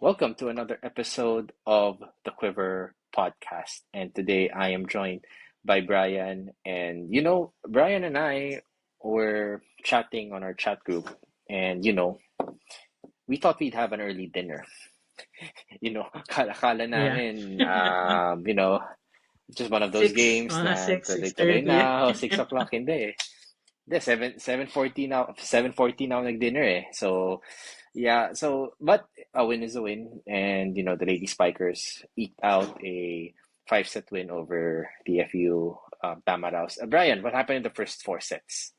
Welcome to another episode of the Quiver podcast. And today I am joined by Brian. And Brian and I were chatting on our chat group, and we thought we'd have an early dinner. Kala Yeah. namin, just one of those Six, games mga na 6, tuloy-tuloy 6:30. na, o 6 o'clock, hindi. Hindi, 7:40 now, 7:40 now nag-dinner eh. So, yeah, but a win is a win. And, the Lady Spikers eked out a five-set win over the FU Tamaraos. Brian, what happened in the first four sets?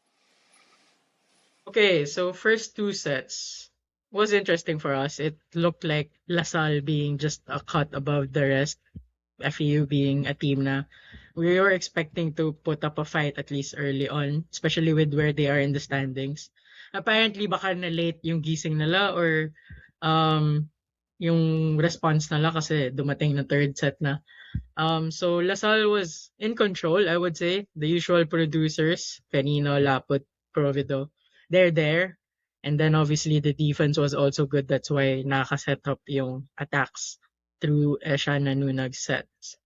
Okay, so first two sets was interesting for us. It looked like LaSalle being just a cut above the rest, FEU being a team na we were expecting to put up a fight at least early on, especially with where they are in the standings. Apparently, baka na late yung gising nila or um, yung response nila kasi dumating na third set na. So LaSalle was in control, I would say. The usual producers, Canino, Laput, Provido, they're there. And then obviously the defense was also good. That's why nakaset up yung attacks through Eshan and Nunag sets.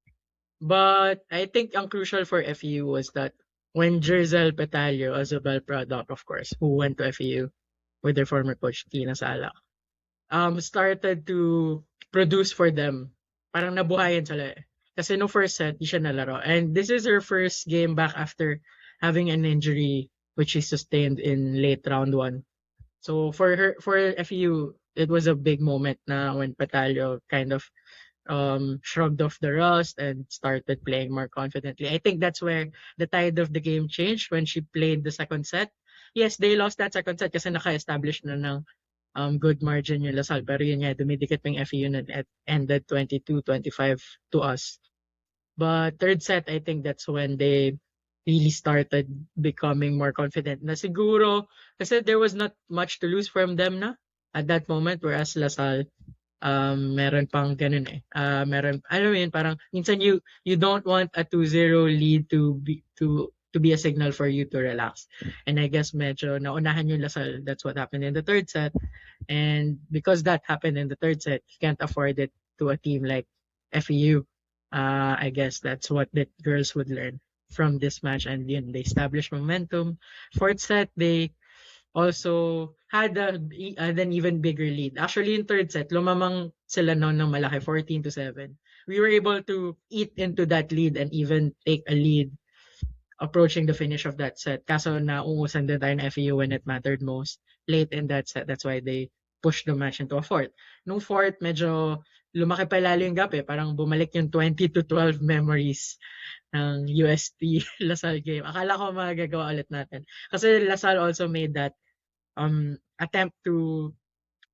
But I think ang crucial for FEU was that when Jerzel Petalio, as a byproduct, of course, who went to FEU with their former coach, Tina Sala, started to produce for them, parang nabuhayan sila eh. Kasi no first set, di siya nalaro. And this is her first game back after having an injury which she sustained in late round one. So for FEU, it was a big moment na when Patalio kind of shrugged off the rust and started playing more confidently. I think that's where the tide of the game changed when she played the second set. Yes, they lost that second set kasi naka-establish na ng good margin yung Lasal. Pero yun nga, dumidikit pa yung FEU na ended 22-25 to us. But third set, I think that's when they really started becoming more confident. Na siguro, kasi there was not much to lose from them na at that moment, whereas Lasal, meron pang ganun eh. Meron, alam mo yun, parang minsan you don't want a 2-0 lead to be a signal for you to relax. And I guess medyo naunahan yung Lasal. That's what happened in the third set. And because that happened in the third set, you can't afford it to a team like FEU. I guess that's what the girls would learn from this match. And yun, they established momentum. Fourth set, they also had an even bigger lead. Actually, in third set, lumamang sila noon ng malaki, 14-7. We were able to eat into that lead and even take a lead approaching the finish of that set. Kaso nauusan din tayo ng FEU when it mattered most late in that set. That's why they pushed the match into a fourth. Nung fourth, medyo lumaki pa lalo yung gap eh. Parang bumalik yung 20-12 memories ng UST Lasal game. Akala ko magagawa ulit natin. Kasi Lasal also made that attempt to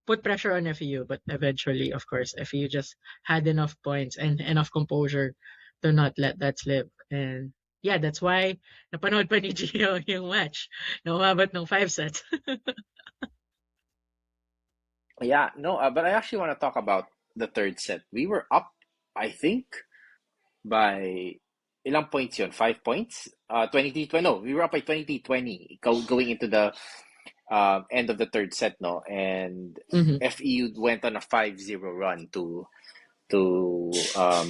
put pressure on FEU, but eventually, of course, FEU just had enough points and enough composure to not let that slip. And yeah, that's why napanood pa ni Gio yung match na umabot ng 5 sets. Yeah, no, but I actually want to talk about the third set. We were up, I think, by ilang points yun? 5 points? 20, no, we were up by 20, going into the end of the third set, no? And Mhm. FEU went on a 5-0 run to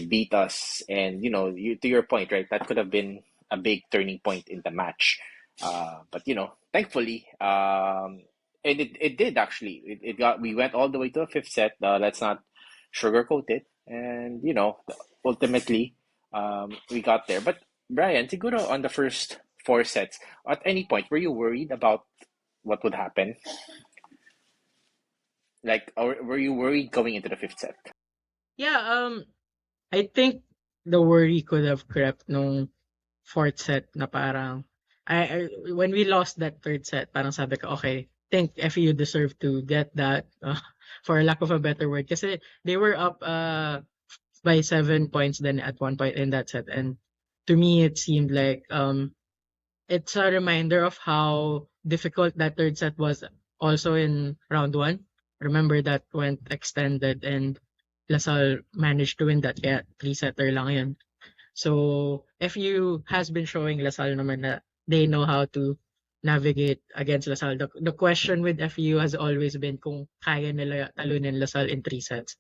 beat us. And to your point, right? That could have been a big turning point in the match. But thankfully, and it did actually. We went all the way to the fifth set. Let's not sugarcoat it. And ultimately, we got there. But Brian, siguro on the first four sets, at any point, were you worried about what would happen? Like, or were you worried going into the fifth set? Yeah, I think the worry could have crept nung fourth set na parang when we lost that third set, parang sabi ko, okay, think FEU deserved to get that for lack of a better word. Kasi they were up by 7 points then at one point in that set. And to me, it seemed like it's a reminder of how difficult that third set was also in round one. Remember that went extended and Lasal managed to win that kaya three-setter lang yun. So FU has been showing Lasal naman na they know how to navigate against LaSalle. The question with FEU has always been kung kaya nila talunin LaSalle in 3 sets.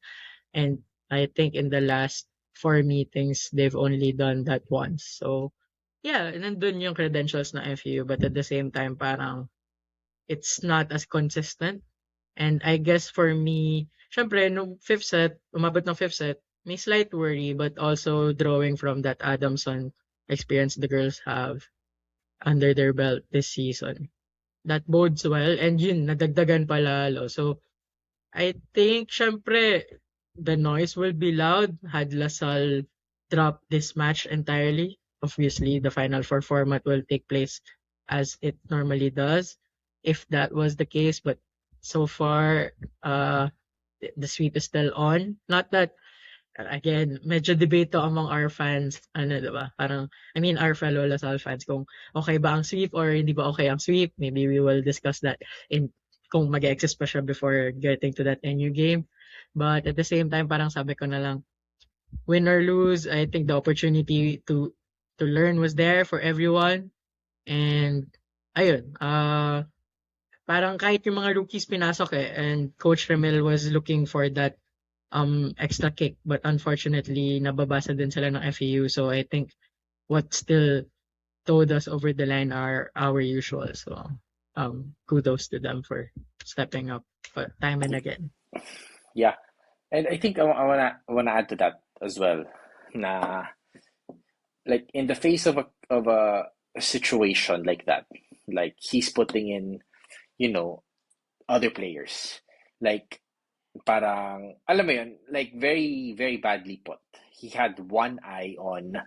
And I think in the last 4 meetings, they've only done that once. So, yeah, nandun yung credentials ng FEU, but at the same time, parang it's not as consistent. And I guess for me, syempre, nung fifth set, umabot ng fifth set, may slight worry, but also drawing from that Adamson experience the girls have under their belt this season. That bodes well, and yun, nadagdagan pa lalo. So, I think, syempre, the noise will be loud had LaSalle drop this match entirely. Obviously, the Final Four format will take place as it normally does, if that was the case. But so far, the sweep is still on. Not that, again, medyo debate to among our fans, ano, diba? Parang, I mean, our fellow LaSalle fans, kung okay ba ang sweep or hindi ba okay ang sweep. Maybe we will discuss that in kung mag-exist pa siya before getting to that NU game. But at the same time, parang sabi ko na lang, win or lose, I think the opportunity to learn was there for everyone. And ayun, parang kahit yung mga rookies pinasok and Coach Remel was looking for that extra kick, but unfortunately nababasa din sila ng FEU. So I think what still towed us over the line are our usual. So kudos to them for stepping up time and again. Yeah. And I think I wanna add to that as well. Na like in the face of a situation like that, like he's putting in, you know, other players. Like parang alam mo yun, like very very badly put. He had one eye on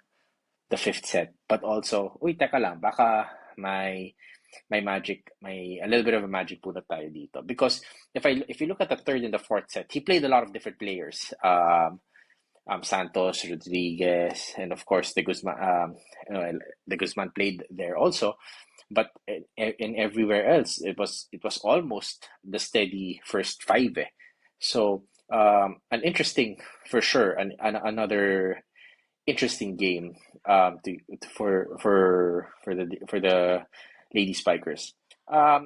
the fifth set, but also, uy, teka lang, baka may magic, may a little bit of a magic punot tayo dito. Because if you look at the third and the fourth set, he played a lot of different players. Santos, Rodriguez, and of course the Guzman. The Guzman played there also, but in everywhere else, it was almost the steady first five. So an interesting for sure, another interesting game for the Lady Spikers.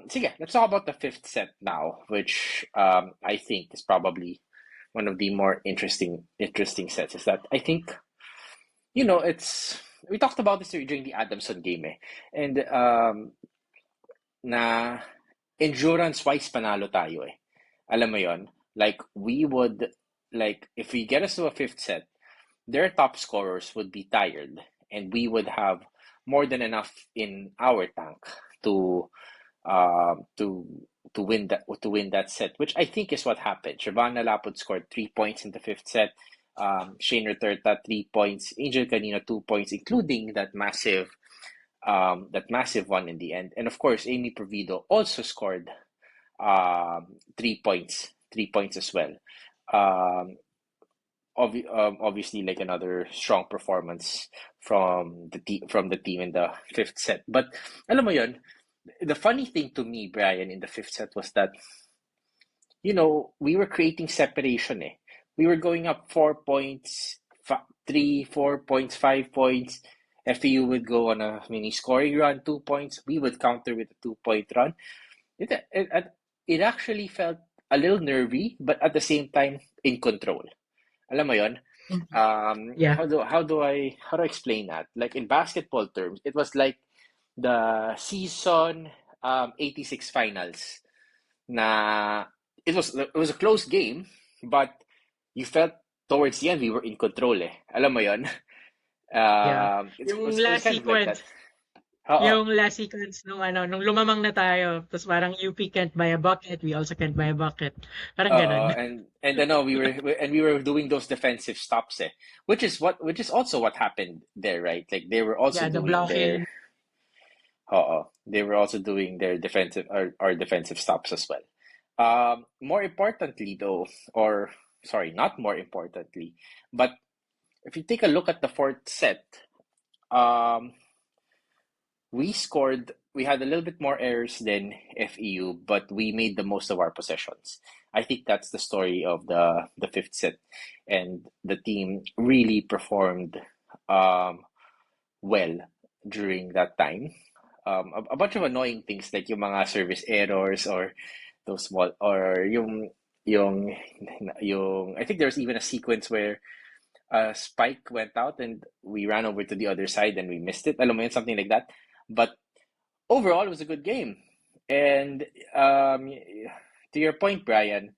Sige, let's talk about the fifth set now, which I think is probably one of the more interesting sets. Is that I think it's we talked about this during the Adamson game, and na endurance wise panalo tayo eh. Alam mo yon, like we would like if we get us to a fifth set, their top scorers would be tired, and we would have more than enough in our tank to uh, to to win that set, which I think is what happened. Shavana Lapud scored 3 points in the fifth set. Shane Ruterta 3 points. Angel Canino 2 points, including that massive one in the end. And of course, Amy Provido also scored 3 points, 3 points as well. Um, Obviously, like another strong performance from the team in the fifth set. But alam mo yun, the funny thing to me, Brian, in the fifth set was that we were creating separation. We were going up 4 points, 4 points, 5 points. FEU would go on a mini scoring run, 2 points. We would counter with a 2 point run. It actually felt a little nervy, but at the same time in control. Alam mo yon? Yeah. How do I explain that? Like in basketball terms, it was like the season 86 finals. Na it was a close game, but you felt towards the end we were in control eh. Alam mo yon? Yeah. It Yung was, it was last kind of like that. sequence, Oo. yung last sequence nung lumamang na tayo, tapos parang UP can't buy a bucket, we also can't buy a bucket. Parang ganun. And I know we were doing those defensive stops which is also what happened there, right? Like they were also Yeah, the doing their blocking. they were also doing their defensive or defensive stops as well. More importantly though, or sorry, not more importantly, but if you take a look at the fourth set, um, we had a little bit more errors than FEU, but we made the most of our possessions. I think that's the story of the fifth set, and the team really performed um, well during that time. a bunch of annoying things like yung mga service errors or those small or yung yung I think there's even a sequence where a spike went out and we ran over to the other side and we missed it. Alam mo yun, something like that. But overall, it was a good game. And to your point, Brian,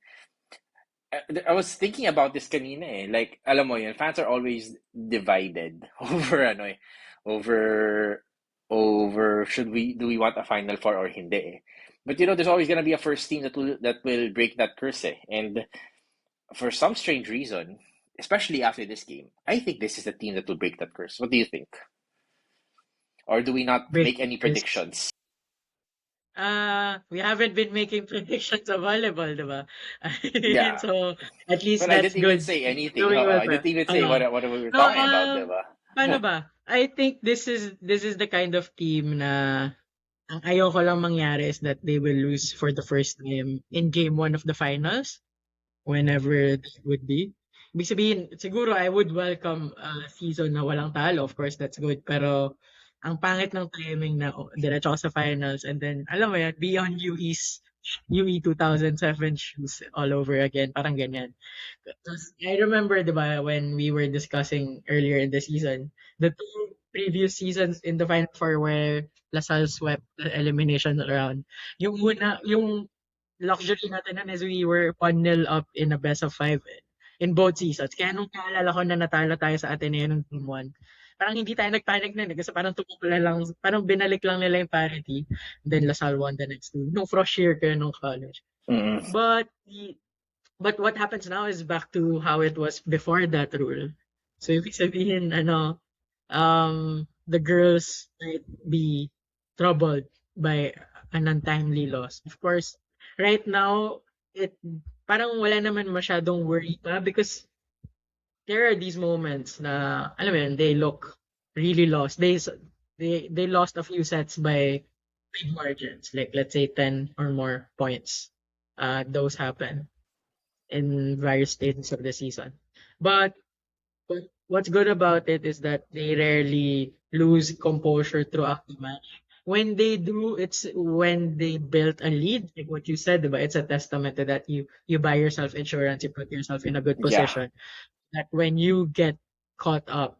I was thinking about this kanina eh. Like, alam mo yun, fans are always divided over ano eh, over should we do we want a Final Four or hindi eh. But you know, there's always gonna be a first team that will break that curse eh. And for some strange reason, especially after this game, I think this is the team that will break that curse. What do you think? Or do we not Break make any this. predictions? We haven't been making predictions of volleyball, diba? Yeah. So, at least Well, I that's didn't even good. say anything. Doing well I pa. didn't even say Oo. what we were So, talking about, diba? paano ba? I think this is the kind of team na ang ayoko lang mangyari is that they will lose for the first time in game one of the finals, whenever it would be. Ibig sabihin, siguro I would welcome a season na walang talo. Of course, that's good. Pero ang pangit ng timing na diretso ka sa finals and then, alam mo yan, be on UE 2007 shoes all over again. Parang ganyan. 'Cause I remember, di ba, when we were discussing earlier in the season, the two previous seasons in the Final Four where LaSalle swept the elimination round. Yung luxury natin nun is we were 1-0 up in a best of five in both seasons. Kaya nung naalala ko na natalo tayo sa Ateneo ng Team 1, parang hindi tayo nagpanic nun kasi parang tumakbo na lang, parang binalik lang nila yung parity. Then LaSalle won the next two. Nung frosh year ko nung college. Mm-mm. But but what happens now is back to how it was before that rule. So ibig sabihin, the girls might be troubled by an untimely loss. Of course, right now, it parang wala naman masyadong worry pa because there are these moments na, alam mo yun, they look really lost. They lost a few sets by big margins, like let's say 10 or more points. Those happen in various stages of the season. But what's good about it is that they rarely lose composure throughout the match. When they do, it's when they built a lead, like what you said, diba? It's a testament to that you buy yourself insurance, you put yourself in a good Yeah. position. That when you get caught up,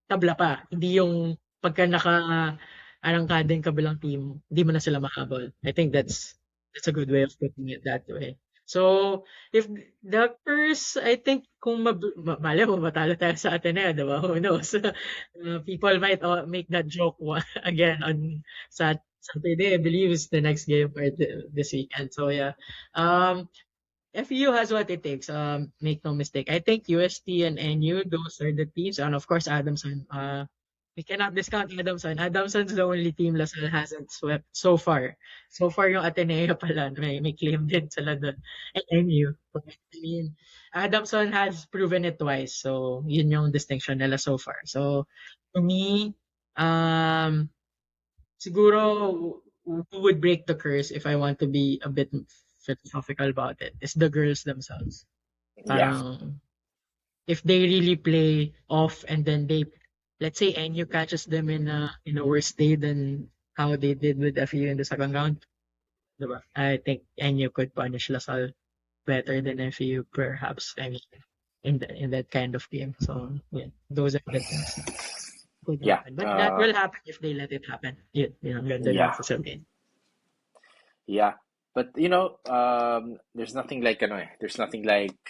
tabla pa. Hindi yung pagka naka-arangkada yung kabilang team, hindi mo na sila mahabol. I think that's a good way of putting it that way. So, if the curse, I think kung malay mo, matalo tayo sa Ateneo, diba? Who knows? People might make that joke again on Saturday, I believe is the next game or this weekend. So, yeah. FEU has what it takes. Make no mistake. I think UST and NU, those are the teams, and of course Adamson. We cannot discount Adamson. Adamson's the only team LaSalle hasn't swept so far. So far yung Ateneo pala, may claim din sila doon. And NU. I mean, Adamson has proven it twice. So, yun yung distinction nila so far. So, to me, siguro who would break the curse if I want to be a bit philosophical about it is the girls themselves. Yeah. Parang if they really play off and then they, let's say NU catches them in a worse day than how they did with FEU in the second round, diba? I think NU could punish LaSalle better than FEU perhaps. I mean, in that kind of game. So yeah, those are the things that could Yeah. happen. But that will happen if they let it happen. Yun ang ganda lang Yeah. sasabihin. Yeah. But you know, there's nothing like there's nothing like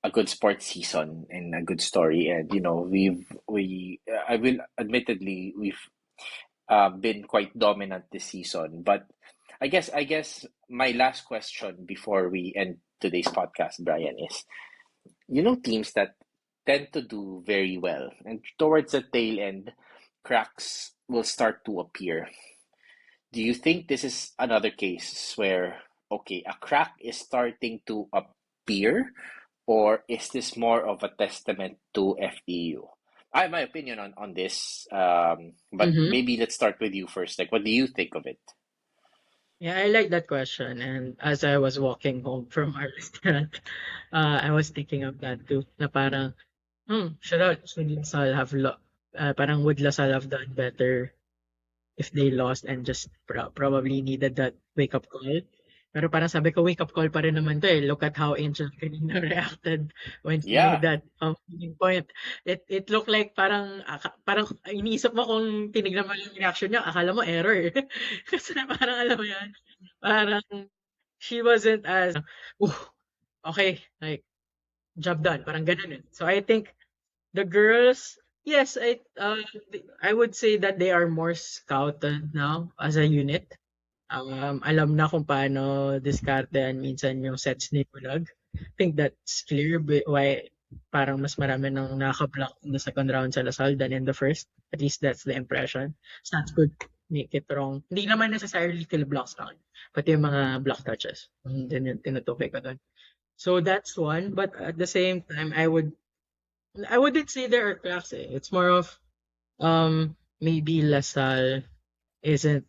a good sports season and a good story. And you know, I will admittedly we've been quite dominant this season. But I guess my last question before we end today's podcast, Brian, is you know teams that tend to do very well and towards the tail end, cracks will start to appear. Do you think this is another case where, okay, a crack is starting to appear, or is this more of a testament to FEU? I have my opinion on this, but Mm-hmm. maybe let's start with you first. Like, what do you think of it? Yeah, I like that question. And as I was walking home from our restaurant, I was thinking of that too. Na parang, should LaSalle have parang would LaSalle have done better if they lost and just probably needed that wake-up call. Pero parang sabi ko, wake-up call pa rin naman to eh. Look at how Angel kanina reacted when he made Yeah. that winning point. It looked like parang iniisip mo kung tinignan mo yung reaction niya, akala mo error eh. Kasi parang alam mo yan, parang she wasn't as, "Ooh, okay, like, job done." Parang ganun eh. So I think the girls, yes, I would say that they are more scouted now as a unit. Alam na kung paano diskartehan minsan yung sets ni Bulag. I think that's clear why parang mas marami nang nakaka-block in the second round sa Lasal than in the first. At least that's the impression. Stats could make it wrong. Hindi naman necessarily kill blocks lang. Pati yung mga block touches. Din yung tinutukoy ko doon. So that's one. But at the same time, I wouldn't say there are cracks eh. It's more of maybe Lasal isn't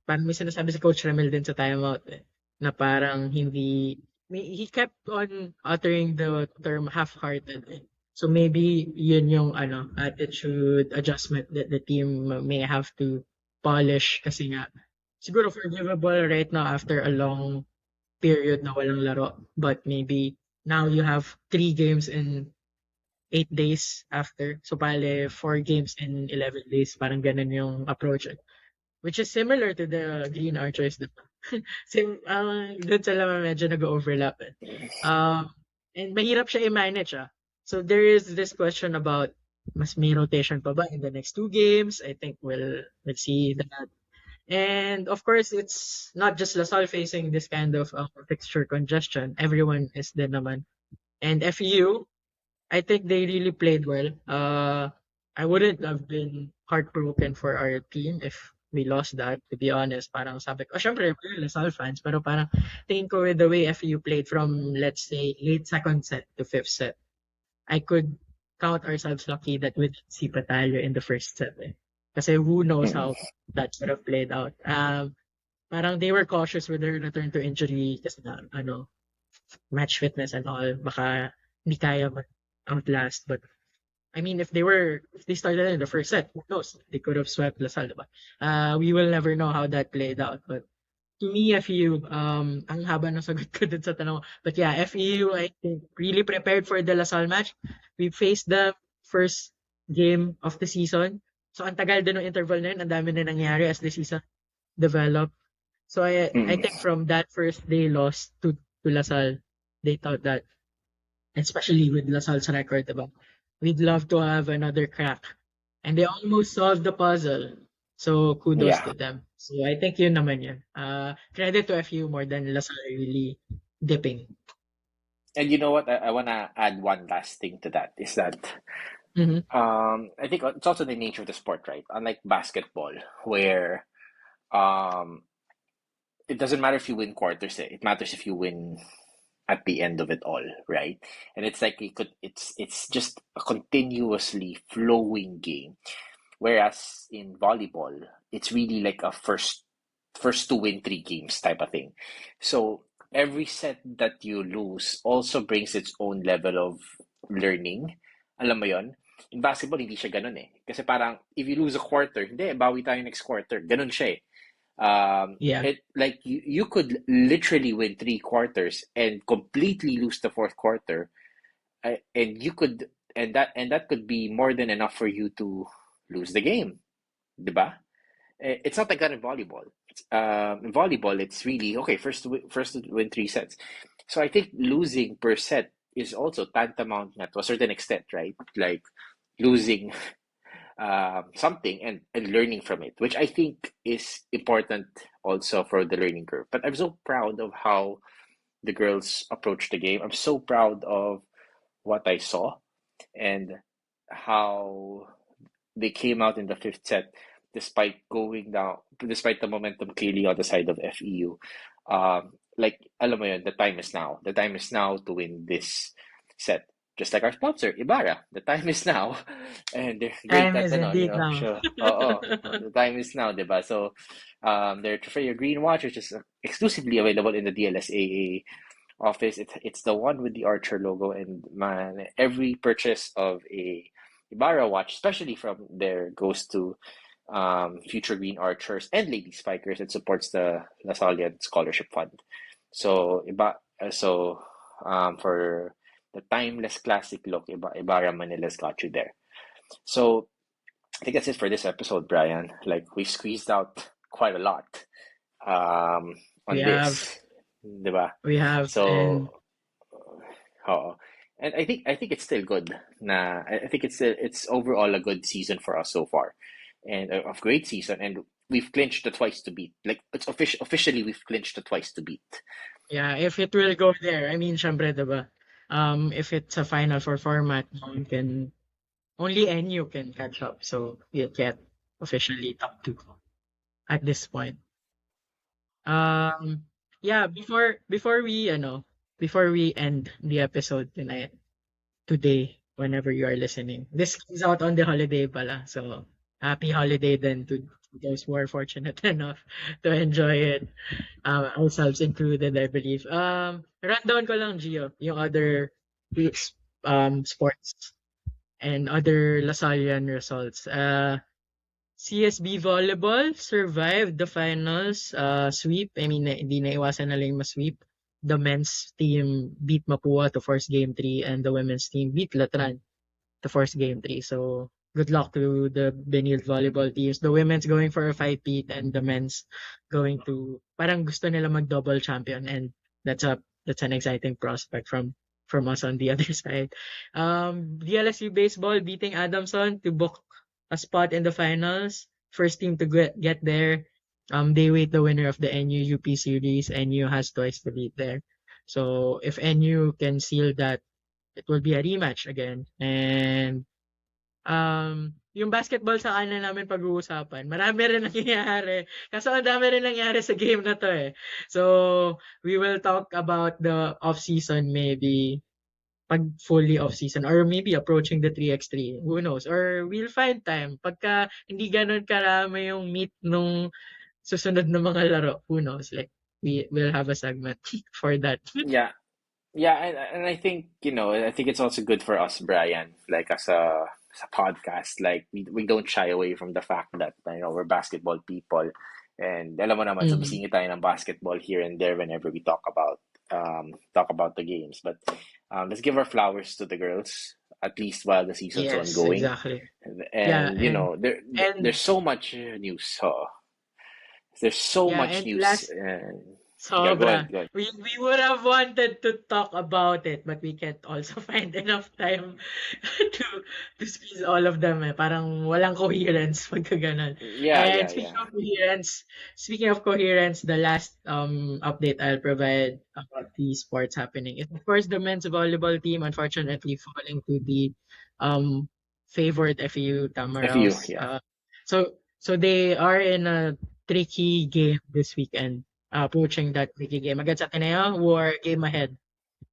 parang may sinasabi si Coach Ramil din sa timeout eh, na parang he kept on uttering the term half-hearted eh. So maybe yun yung attitude adjustment that the team may have to polish kasi nga siguro forgivable right now after a long period na walang laro, but maybe now you have 3 games in 8 days after. So pale 4 games in 11 days. Parang ganun yung approach. Which is similar to the Green Archers. Diba? Same, dun sila medyo nag-overlap eh. And mahirap siya i-manage ah. So there is this question about mas may rotation pa ba in the next 2 games? I think we'll see that. And of course, it's not just LaSalle facing this kind of fixture congestion. Everyone is din naman. And FEU, I think they really played well. I wouldn't have been heartbroken for our team if we lost that, to be honest. Parang sabi ko, syempre, we're LaSalle fans, pero parang tingin ko with the way FU played from, let's say, late second set to fifth set, I could count ourselves lucky that we didn't see Batalyo in the first set. Eh. Kasi who knows Mm. how that could have played out. Parang they were cautious with their return to injury kasi na, match fitness and all, baka hindi kaya outlast. But I mean, if they started in the first set, who knows? They could have swept Lasal, diba? We will never know how that played out. But to me, FEU, ang haba ng sagot ko dun sa tanong. But yeah, FEU, I think, really prepared for the Lasal match. We faced the first game of the season. So, ang tagal din ng interval na yun. Ang dami na nangyari as the season developed. So, I think Mm. from that first day loss to Lasal, they thought that, especially with Lasal's record, diba? We'd love to have another crack. And they almost solved the puzzle. So kudos Yeah. to them. So I think yun naman yun. Credit to FU more than Lasal really dipping. And you know what? I want to add one last thing to that is that Mm-hmm. I think it's also the nature of the sport, right? Unlike basketball, where um, it doesn't matter if you win quarters, it matters if you win at the end of it all, right? And it's like it's just a continuously flowing game. Whereas in volleyball, it's really like a first to win 3 games type of thing. So every set that you lose also brings its own level of learning. Alam mo yon? In basketball, hindi siya ganun eh. Kasi parang, if you lose a quarter, hindi, bawi tayo next quarter. Ganun siya eh. Yeah. It like you could literally win 3 quarters and completely lose the fourth quarter, and you could and that could be more than enough for you to lose the game, diba? It's not like that in volleyball. In volleyball, it's really okay. First to win 3 sets. So I think losing per set is also tantamount to a certain extent, right? Like losing something and learning from it, which I think is important also for the learning curve. But I'm so proud of how the girls approached the game. I'm so proud of what I saw and how they came out in the fifth set despite going down, despite the momentum clearly on the side of FEU. Like, alam mo yun, the time is now. The time is now to win this set. Just like our sponsor, Ibarra. The time is now. And they're great Time at, is indeed now. sure. Oo, the time is now, diba? So, their Trofeo Green Watch, which is exclusively available in the DLSAA office. It's the one with the Archer logo, and every purchase of a Ibarra watch, especially from there, goes to future Green Archers and Lady Spikers. It supports the Lasallian Scholarship Fund. So for the timeless classic look, Ibarra Manila's got you there. So I think that's it for this episode, Brian. Like we squeezed out quite a lot um, We on have, this, diba? and So, oo. And I think it's still good. I think it's overall a good season for us so far, and a great season. And we've clinched the twice to beat. Like it's officially we've clinched the twice to beat. yeah, if it will go there, I mean, syempre, diba? If it's a Final Four format, you can only NU can catch up, so you get officially top two at this point. Um, yeah, before we end the episode today, whenever you are listening, this comes out on the holiday pala, so happy holiday then to those who are fortunate enough to enjoy it, ourselves included, I believe. Rundown ko lang, Gio, yung other sports and other Lasallian results. CSB Volleyball survived the finals sweep. I mean, hindi naiwasan na lang ma-sweep. The men's team beat Mapua to force game 3 and the women's team beat Latran to force game 3. So, good luck to the Benil volleyball teams. The women's going for a five-peat and the men's going to parang gusto nila mag-double champion, and that's an exciting prospect from us on the other side. The LSU baseball beating Adamson to book a spot in the finals. First team to get there. They wait the winner of the NU-UP series. NU has twice to beat there. So if NU can seal that, it will be a rematch again. And yung basketball sa kanan namin pag-uusapan, marami rin nangyayari. Kaso ang dami rin nangyari sa game na to eh. So, we will talk about the off-season maybe pag fully off-season or maybe approaching the 3x3. Who knows? Or we'll find time. Pagka hindi ganun karami yung meet nung susunod na mga laro. Who knows? Like, we will have a segment for that. Yeah, yeah, and I think I think it's also good for us, Brian, like as a podcast, like we don't shy away from the fact that we're basketball people, and alam mo naman, Mm. sumisingit tayo ng basketball here and there whenever we talk about the games, but let's give our flowers to the girls at least while the season's Yes, ongoing, exactly. Yeah, and and there's so much news. So there's so yeah, much and news. last Yeah, go Sobra. ahead, go ahead. We would have wanted to talk about it, but we can't also find enough time to to squeeze all of them eh. Parang walang coherence pagka ganun. Yeah, And yeah, yeah. speaking of coherence, the last update I'll provide about the sports happening is of course the men's volleyball team unfortunately falling to the um favored FEU FU, Tamaraws. yeah. So they are in a tricky game this weekend, approaching that tricky game against Ateneo, who are game ahead.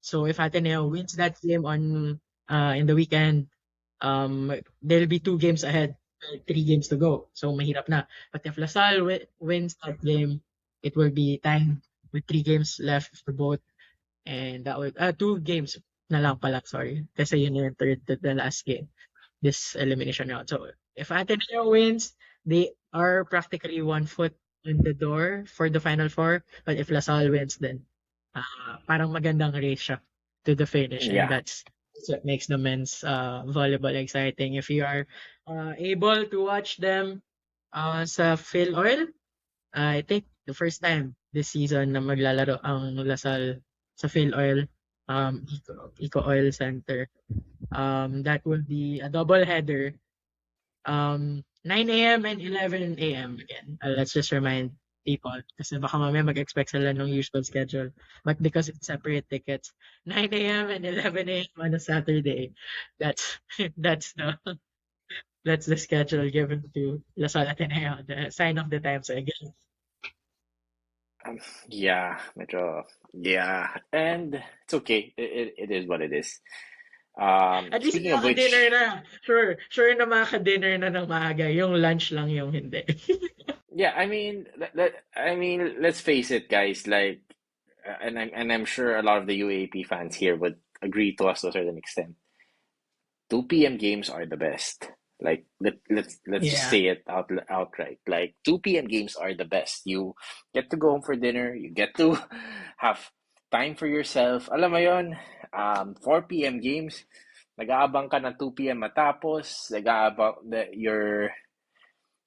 So if Ateneo wins that game on in the weekend, they'll be 2 games ahead, 3 games to go. So mahirap na. But if LaSalle wins that game, it will be time with 3 games left for both, and that would 2 games na lang pala, sorry. Kasi yun yung third to the last game this elimination round. So if Ateneo wins, they are practically 1 foot in the door for the Final Four. But if LaSalle wins, then parang magandang race siya to the finish, and Yeah. that's what makes the men's volleyball exciting. If you are able to watch them sa Phil Oil, I think the first time this season na maglalaro ang LaSalle sa Phil Oil, Eco Oil Center. That will be a double header, 9 a.m. and 11 a.m. again. Let's just remind people kasi baka mamaya mag-expect sila ng usual schedule. But because it's separate tickets, 9 a.m. and 11 a.m. on a Saturday. That's that's the that's the schedule given to Lasal Ateneo, the sign of the times again. Um, yeah, medyo, yeah. And it's okay. It is what it is. At least Speaking of nakaka-dinner which, na. Sure na makaka-dinner na ng maaga. Yung lunch lang yung hindi. yeah, I mean, let's face it, guys. Like, and I'm sure a lot of the UAP fans here would agree to us to a certain extent. 2 p.m. games are the best. Like let's just Yeah. say it outright. Like 2 p.m. games are the best. You get to go home for dinner. You get to have time for yourself. Alam mo yon, 4 p.m. games, nag-aabang ka ng 2 p.m. matapos, nag-aabang,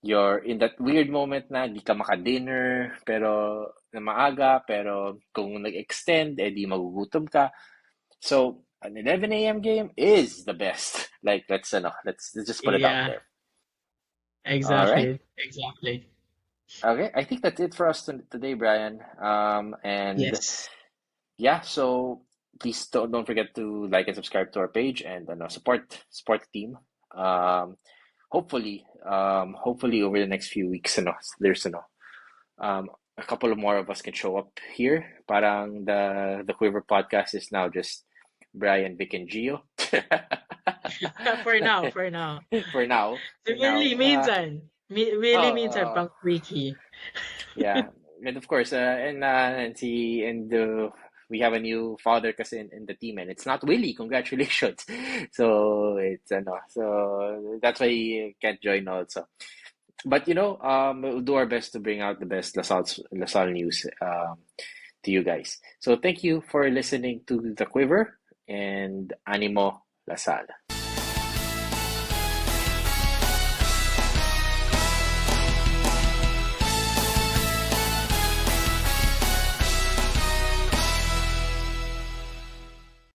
you're in that weird moment na di ka maka-dinner, pero na maaga, pero kung nag-extend, eh di magugutom ka. So, an 11 a.m. game is the best. Like, let's just put it out Yeah. there. All right. Exactly. Exactly. Okay. I think that's it for us today, Brian. And Yes. yeah, so please don't forget to like and subscribe to our page and support the team. Um, hopefully over the next few weeks, there's a couple of more of us can show up here. Parang the Quiver podcast is now just Brian, Vic, and Gio. For now, for now. For now, for now. Really minsan. Really Oh, minsan pang quickie. yeah, and of course, we have a new father kasi in the team, and it's not Willie. Congratulations! So so that's why he can't join also. But we'll do our best to bring out the best LaSalle news to you guys. So thank you for listening to the Quiver and Animo LaSalle.